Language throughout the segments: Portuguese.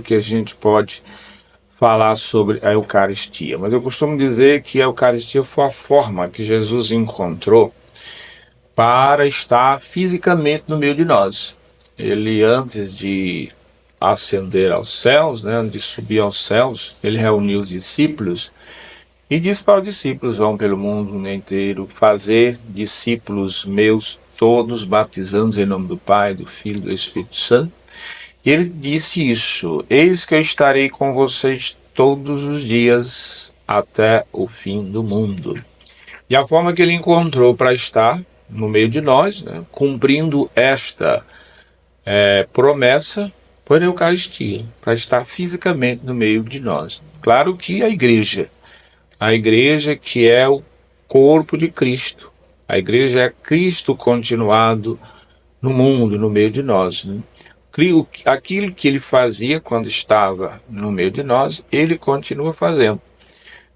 que a gente pode falar sobre a Eucaristia. Mas eu costumo dizer que a Eucaristia foi a forma que Jesus encontrou para estar fisicamente no meio de nós. Ele, antes de ascender aos céus, antes de subir aos céus, ele reuniu os discípulos e disse para os discípulos: vão pelo mundo inteiro, fazer discípulos meus, todos batizando em nome do Pai, do Filho e do Espírito Santo. E ele disse isso: eis que eu estarei com vocês todos os dias até o fim do mundo. E a forma que ele encontrou para estar no meio de nós, cumprindo esta promessa, foi na Eucaristia, para estar fisicamente no meio de nós. Claro que a igreja que é o corpo de Cristo, a igreja é Cristo continuado no mundo, no meio de nós, Aquilo que ele fazia quando estava no meio de nós, ele continua fazendo.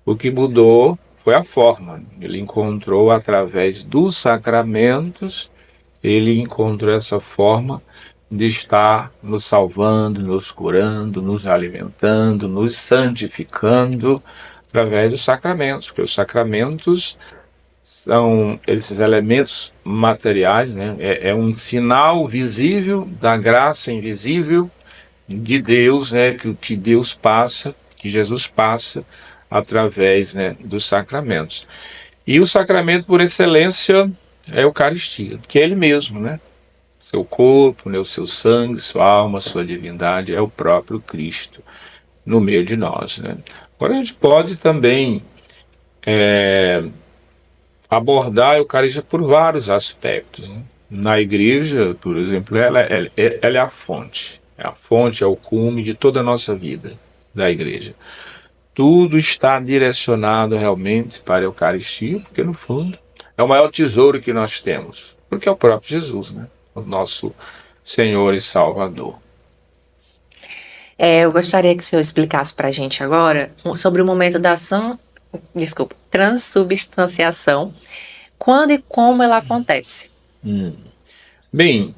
O que mudou foi a forma. Ele encontrou através dos sacramentos, ele encontrou essa forma de estar nos salvando, nos curando, nos alimentando, nos santificando através dos sacramentos, porque os sacramentos são esses elementos materiais, É um sinal visível da graça invisível de Deus, que Deus passa, que Jesus passa através, dos sacramentos. E o sacramento por excelência é a Eucaristia, que é Ele mesmo, Seu corpo, o seu sangue, sua alma, sua divindade, é o próprio Cristo no meio de nós, Agora a gente pode também abordar a Eucaristia por vários aspectos. Na igreja, por exemplo, ela é a fonte. É o cume de toda a nossa vida da igreja. Tudo está direcionado realmente para a Eucaristia, porque no fundo é o maior tesouro que nós temos, porque é o próprio Jesus, o nosso Senhor e Salvador. Eu gostaria que o senhor explicasse para a gente agora sobre o momento da transubstanciação, quando e como ela acontece. Bem,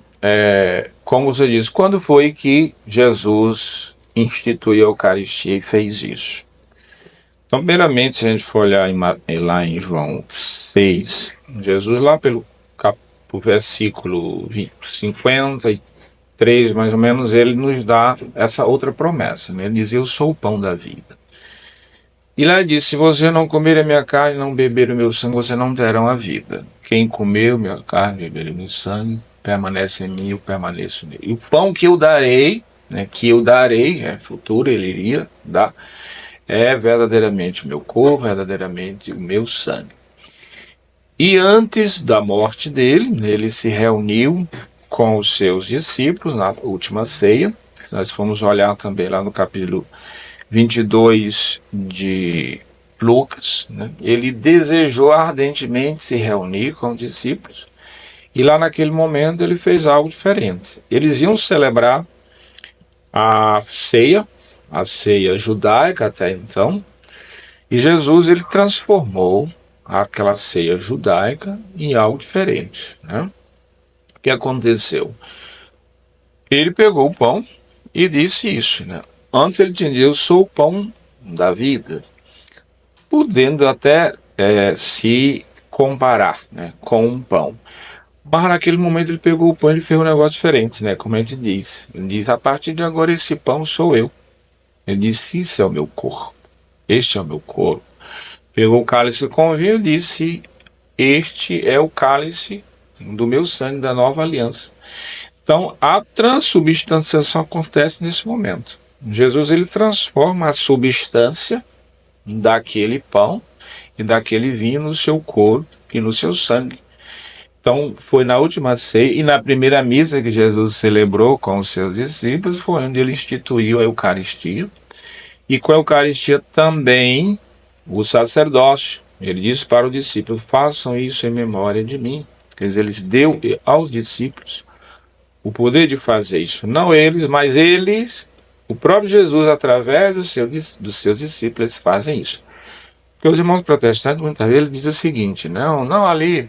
como você disse, quando foi que Jesus instituiu a Eucaristia e fez isso? Então, primeiramente, se a gente for olhar lá em João 6, Jesus lá pelo versículo 53, mais ou menos, ele nos dá essa outra promessa, Ele diz: eu sou o pão da vida. E lá diz: se você não comer a minha carne e não beber o meu sangue, você não terão a vida. Quem comer a minha carne e beber o meu sangue, permanece em mim e eu permaneço nele. E o pão que eu darei, futuro ele iria dar, é verdadeiramente o meu corpo, verdadeiramente o meu sangue. E antes da morte dele, ele se reuniu com os seus discípulos na última ceia. Nós fomos olhar também lá no capítulo 22 de Lucas, Ele desejou ardentemente se reunir com os discípulos, e lá naquele momento ele fez algo diferente. Eles iam celebrar a ceia judaica até então, e Jesus ele transformou aquela ceia judaica em algo diferente, O que aconteceu? Ele pegou o pão e disse isso, Antes ele tinha dito: eu sou o pão da vida, podendo até se comparar, com um pão. Mas naquele momento ele pegou o pão e ele fez um negócio diferente, como a gente diz. Ele diz: a partir de agora esse pão sou eu. Ele disse: isso é o meu corpo, este é o meu corpo. Pegou o cálice com vinho e disse: este é o cálice do meu sangue da nova aliança. Então a transubstanciação acontece nesse momento. Jesus ele transforma a substância daquele pão e daquele vinho no seu corpo e no seu sangue. Então foi na última ceia e na primeira missa que Jesus celebrou com os seus discípulos, foi onde ele instituiu a Eucaristia. E com a Eucaristia também o sacerdócio. Ele disse para os discípulos: façam isso em memória de mim. Quer dizer, ele deu aos discípulos o poder de fazer isso. Não eles, mas eles, o próprio Jesus, através dos seus discípulos, eles fazem isso. Porque os irmãos protestantes, muitas vezes, dizem o seguinte: não ali,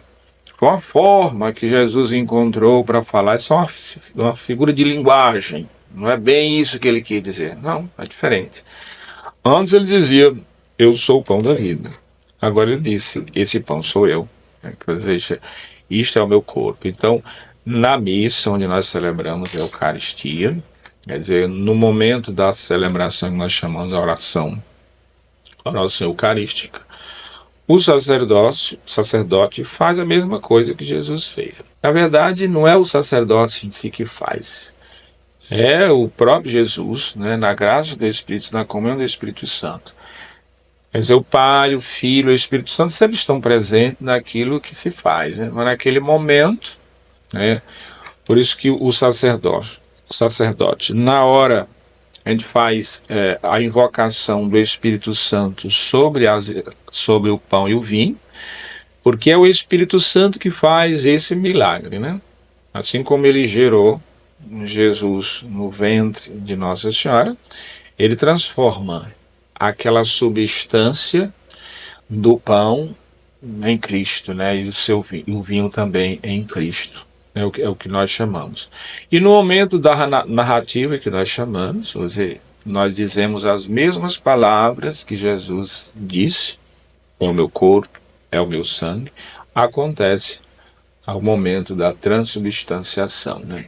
foi uma forma que Jesus encontrou para falar, é só uma figura de linguagem, Não é bem isso que ele quis dizer. Não, é diferente. Antes ele dizia, eu sou o pão da vida. Agora ele disse, esse pão sou eu. Quer dizer, isto é o meu corpo. Então, na missa, onde nós celebramos a Eucaristia, quer dizer, no momento da celebração que nós chamamos a oração eucarística, o sacerdote faz a mesma coisa que Jesus fez. Na verdade, não é o sacerdote em si que faz. É o próprio Jesus, né, na graça do Espírito, na comunhão do Espírito Santo. Quer dizer, o Pai, o Filho e o Espírito Santo sempre estão presentes naquilo que se faz, né? Mas naquele momento, né? Por isso que o sacerdote, na hora a gente faz a invocação do Espírito Santo sobre o pão e o vinho, porque é o Espírito Santo que faz esse milagre, né? Assim como ele gerou Jesus no ventre de Nossa Senhora, ele transforma aquela substância do pão em Cristo, né? E o vinho também em Cristo. É o que nós chamamos. E no momento da narrativa que nós chamamos, ou seja, nós dizemos as mesmas palavras que Jesus disse, é o meu corpo, é o meu sangue, acontece ao momento da transubstanciação, né?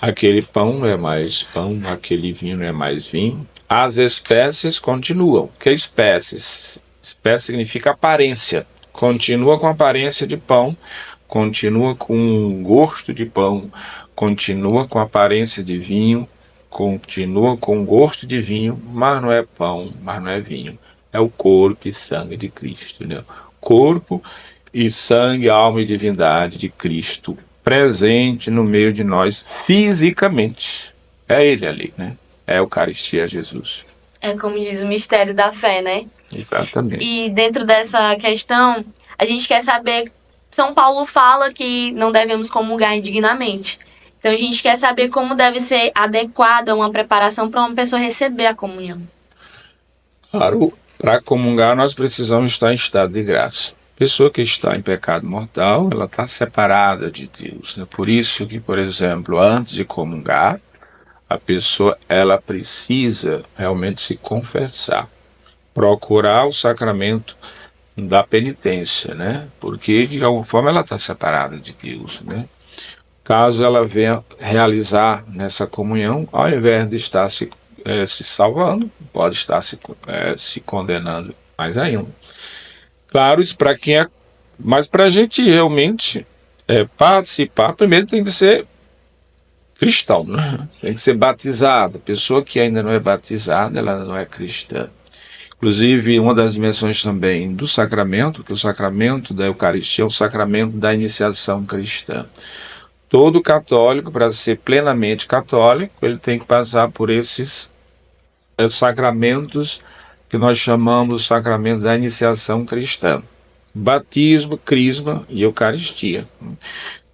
Aquele pão não é mais pão, aquele vinho não é mais vinho. As espécies continuam. Que espécies? Espécie significa aparência. Continua com a aparência de pão, continua com gosto de pão, continua com a aparência de vinho, continua com gosto de vinho, mas não é pão, mas não é vinho. É o corpo e sangue de Cristo, né? Corpo e sangue, alma e divindade de Cristo presente no meio de nós fisicamente. É ele ali, né? É a Eucaristia, Jesus. É como diz o mistério da fé, né? Exatamente. E dentro dessa questão, a gente quer saber, São Paulo fala que não devemos comungar indignamente. Então a gente quer saber como deve ser adequada uma preparação para uma pessoa receber a comunhão. Claro, para comungar nós precisamos estar em estado de graça. Pessoa que está em pecado mortal, ela está separada de Deus, né? Por isso que, por exemplo, antes de comungar, a pessoa ela precisa realmente se confessar, procurar o sacramento da penitência, né? Porque de alguma forma ela está separada de Deus, né? Caso ela venha realizar nessa comunhão, ao invés de estar se salvando, pode estar se condenando mais ainda. Claro, isso para quem é. Mas para a gente realmente participar, primeiro tem que ser cristão, né? Tem que ser batizado. A pessoa que ainda não é batizada, ela não é cristã. Inclusive, uma das dimensões também do sacramento, que o sacramento da Eucaristia é o sacramento da iniciação cristã. Todo católico, para ser plenamente católico, ele tem que passar por esses sacramentos que nós chamamos de sacramento da iniciação cristã. Batismo, crisma e Eucaristia.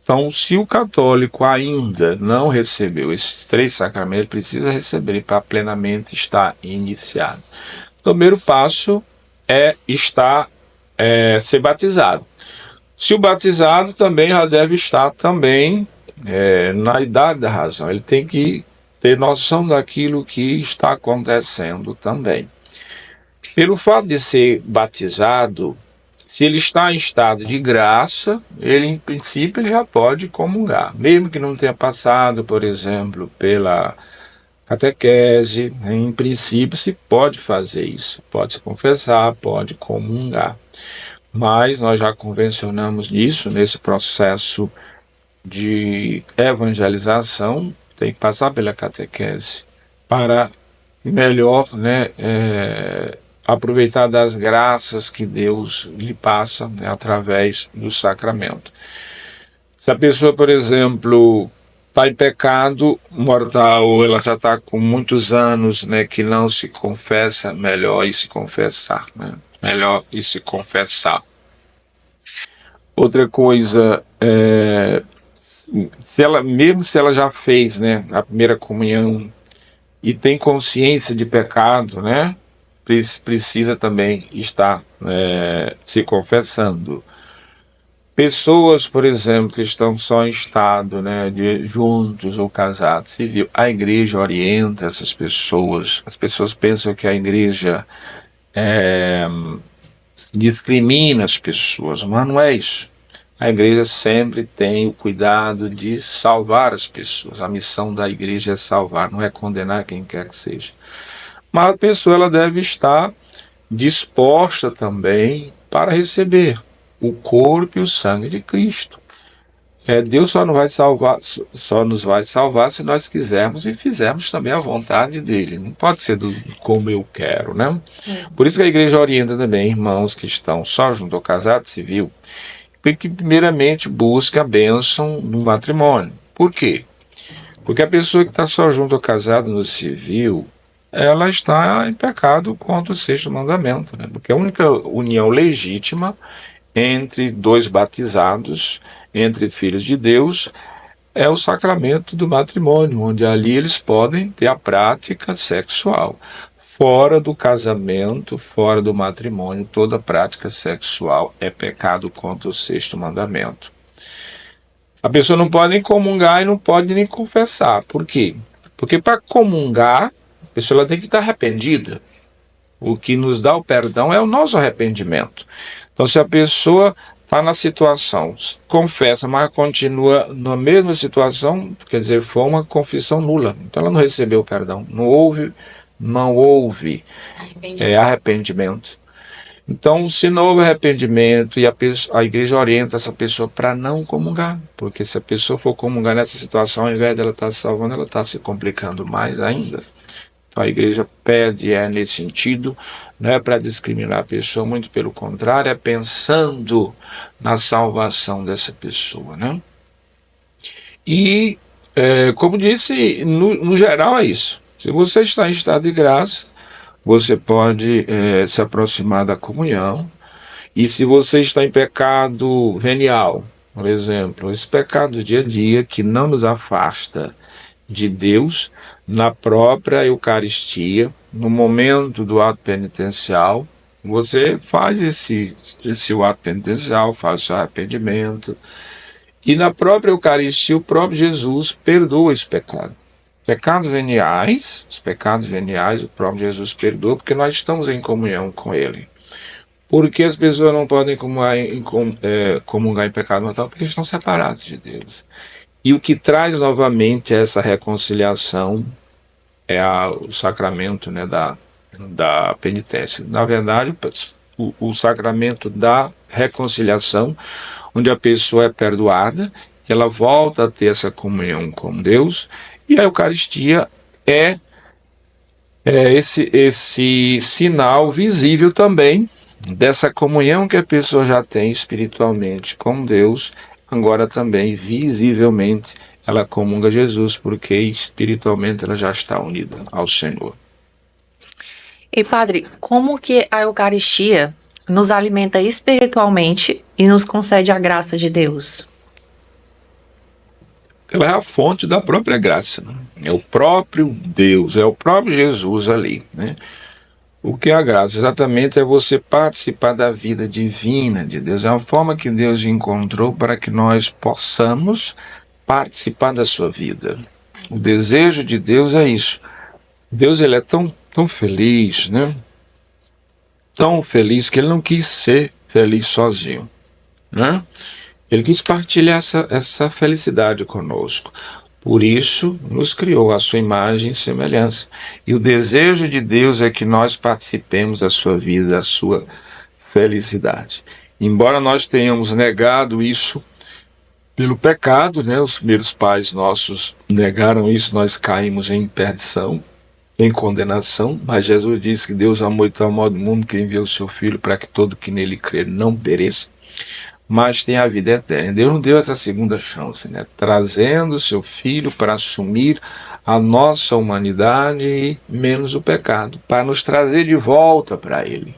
Então, se o católico ainda não recebeu esses 3 sacramentos, ele precisa receber para plenamente estar iniciado. O primeiro passo é ser batizado. Se o batizado também já deve estar também na idade da razão. Ele tem que ter noção daquilo que está acontecendo também. Pelo fato de ser batizado, se ele está em estado de graça, ele em princípio ele já pode comungar. Mesmo que não tenha passado, por exemplo, pela catequese, em princípio se pode fazer isso. Pode se confessar, pode comungar. Mas nós já convencionamos nisso, nesse processo de evangelização, tem que passar pela catequese para melhor, né, aproveitar das graças que Deus lhe passa, né, através do sacramento. Se a pessoa, por exemplo, está em pecado mortal, ou ela já está com muitos anos, né, que não se confessa, melhor ir se confessar, né? Melhor ir se confessar. Outra coisa, mesmo se ela já fez, né, a primeira comunhão e tem consciência de pecado, né, precisa também estar se confessando. Pessoas, por exemplo, que estão só em estado, né, de juntos ou casados, civil, a igreja orienta essas pessoas. As pessoas pensam que a igreja discrimina as pessoas, mas não é isso. A igreja sempre tem o cuidado de salvar as pessoas. A missão da igreja é salvar, não é condenar quem quer que seja. Mas a pessoa ela deve estar disposta também para receber o corpo e o sangue de Cristo. Deus só, não vai salvar, só nos vai salvar se nós quisermos e fizermos também a vontade dele. Não pode ser como eu quero, né? Por isso que a igreja orienta também irmãos que estão só junto ao casado civil, que primeiramente busca a bênção do matrimônio. Por quê? Porque a pessoa que está só junto ao casado no civil, ela está em pecado contra o sexto mandamento, né? Porque a única união legítima entre dois batizados, entre filhos de Deus, é o sacramento do matrimônio, onde ali eles podem ter a prática sexual. Fora do casamento, fora do matrimônio, toda prática sexual é pecado contra o sexto mandamento. A pessoa não pode nem comungar e não pode nem confessar. Por quê? Porque para comungar, a pessoa ela tem que estar arrependida. O que nos dá o perdão é o nosso arrependimento. Então, se a pessoa está na situação, confessa, mas continua na mesma situação, quer dizer, foi uma confissão nula. Então, ela não recebeu o perdão. Não houve arrependimento. Então, se não houve arrependimento e a igreja orienta essa pessoa para não comungar, porque se a pessoa for comungar nessa situação, ao invés dela estar se salvando, ela está se complicando mais ainda. Então, a igreja pede nesse sentido, não é para discriminar a pessoa, muito pelo contrário, é pensando na salvação dessa pessoa, né? E, como disse, no geral é isso. Se você está em estado de graça, você pode se aproximar da comunhão. E se você está em pecado venial, por exemplo, esse pecado do dia a dia que não nos afasta de Deus, na própria Eucaristia, no momento do ato penitencial, você faz esse ato penitencial, faz o seu arrependimento. E na própria Eucaristia, o próprio Jesus perdoa esse pecado. Os pecados veniais, o próprio Jesus perdoa, porque nós estamos em comunhão com Ele. Porque as pessoas não podem comungar em pecado mortal? Porque estão separados de Deus. E o que traz novamente essa reconciliação é o sacramento, né, da penitência. Na verdade, o sacramento da reconciliação, onde a pessoa é perdoada, e ela volta a ter essa comunhão com Deus, e a Eucaristia é esse sinal visível também dessa comunhão que a pessoa já tem espiritualmente com Deus, agora também visivelmente ela comunga Jesus, porque espiritualmente ela já está unida ao Senhor. E padre, como que a Eucaristia nos alimenta espiritualmente e nos concede a graça de Deus? Ela é a fonte da própria graça, né? É o próprio Deus, é o próprio Jesus ali, né? O que é a graça? Exatamente é você participar da vida divina de Deus. É uma forma que Deus encontrou para que nós possamos participar da sua vida. O desejo de Deus é isso. Deus ele é tão feliz, né? Tão feliz que ele não quis ser feliz sozinho, né? Ele quis partilhar essa felicidade conosco. Por isso, nos criou a sua imagem e semelhança. E o desejo de Deus é que nós participemos da sua vida, da sua felicidade. Embora nós tenhamos negado isso pelo pecado, né? Os primeiros pais nossos negaram isso, nós caímos em perdição, em condenação. Mas Jesus disse que Deus amou de tal modo o mundo que enviou o seu Filho para que todo que nele crer não pereça, mas tem a vida eterna. Deus não deu essa segunda chance, né? Trazendo o seu Filho para assumir a nossa humanidade e menos o pecado, para nos trazer de volta para Ele.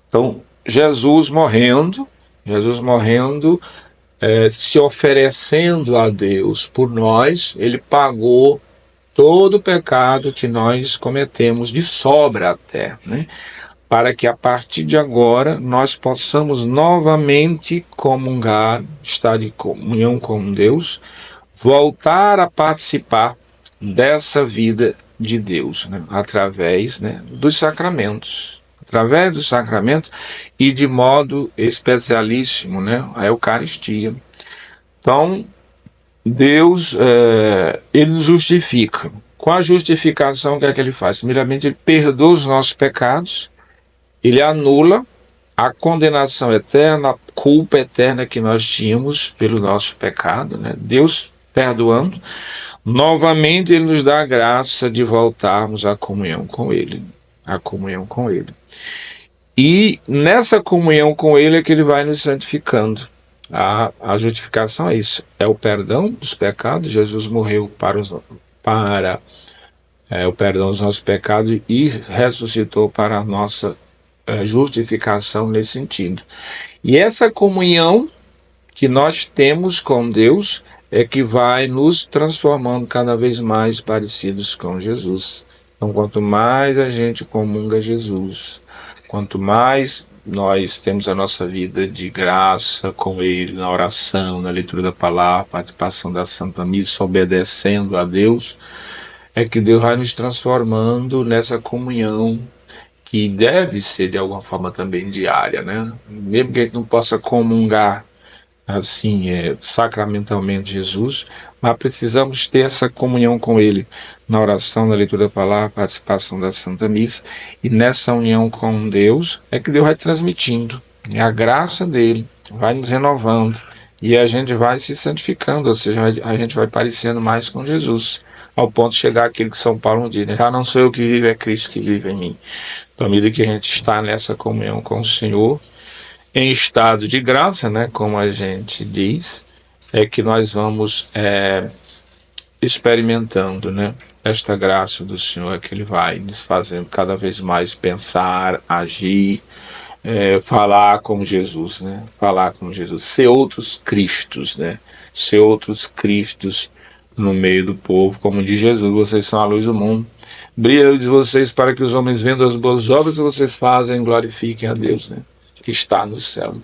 Então, Jesus morrendo, se oferecendo a Deus por nós, Ele pagou todo o pecado que nós cometemos, de sobra até, né? para que a partir de agora nós possamos novamente comungar, estar em comunhão com Deus, voltar a participar dessa vida de Deus, né? Através, né, dos sacramentos. Através dos sacramentos e de modo especialíssimo, né, a Eucaristia. Então, Deus, ele nos justifica. Com a justificação, o que é que ele faz? Primeiramente, ele perdoa os nossos pecados, ele anula a condenação eterna, a culpa eterna que nós tínhamos pelo nosso pecado, né? Deus perdoando, novamente ele nos dá a graça de voltarmos à comunhão com ele, a comunhão com ele. E nessa comunhão com ele é que ele vai nos santificando. A justificação é isso, é o perdão dos pecados. Jesus morreu para o perdão dos nossos pecados e ressuscitou para a nossa justificação nesse sentido. E essa comunhão que nós temos com Deus é que vai nos transformando cada vez mais parecidos com Jesus. Então, quanto mais a gente comunga Jesus, quanto mais nós temos a nossa vida de graça com Ele, na oração, na leitura da palavra, participação da Santa Missa, obedecendo a Deus, é que Deus vai nos transformando nessa comunhão que deve ser de alguma forma também diária, né? Mesmo que a gente não possa comungar assim, sacramentalmente Jesus, mas precisamos ter essa comunhão com Ele na oração, na leitura da palavra, participação da Santa Missa, e nessa união com Deus é que Deus vai transmitindo, e a graça dele vai nos renovando, e a gente vai se santificando, ou seja, a gente vai parecendo mais com Jesus, ao ponto de chegar àquilo que São Paulo diz, né? Já não sou eu que vivo, é Cristo que vive em mim. Então, à medida que a gente está nessa comunhão com o Senhor, em estado de graça, né, como a gente diz, é que nós vamos experimentando, né, esta graça do Senhor, que Ele vai nos fazendo cada vez mais pensar, agir, falar como Jesus, né, falar como Jesus, ser outros Cristos, né, ser outros Cristos no meio do povo, como diz Jesus, vocês são a luz do mundo. Brilha a luz de vocês para que os homens vendo as boas obras que vocês fazem e glorifiquem a Deus, né, que está no céu.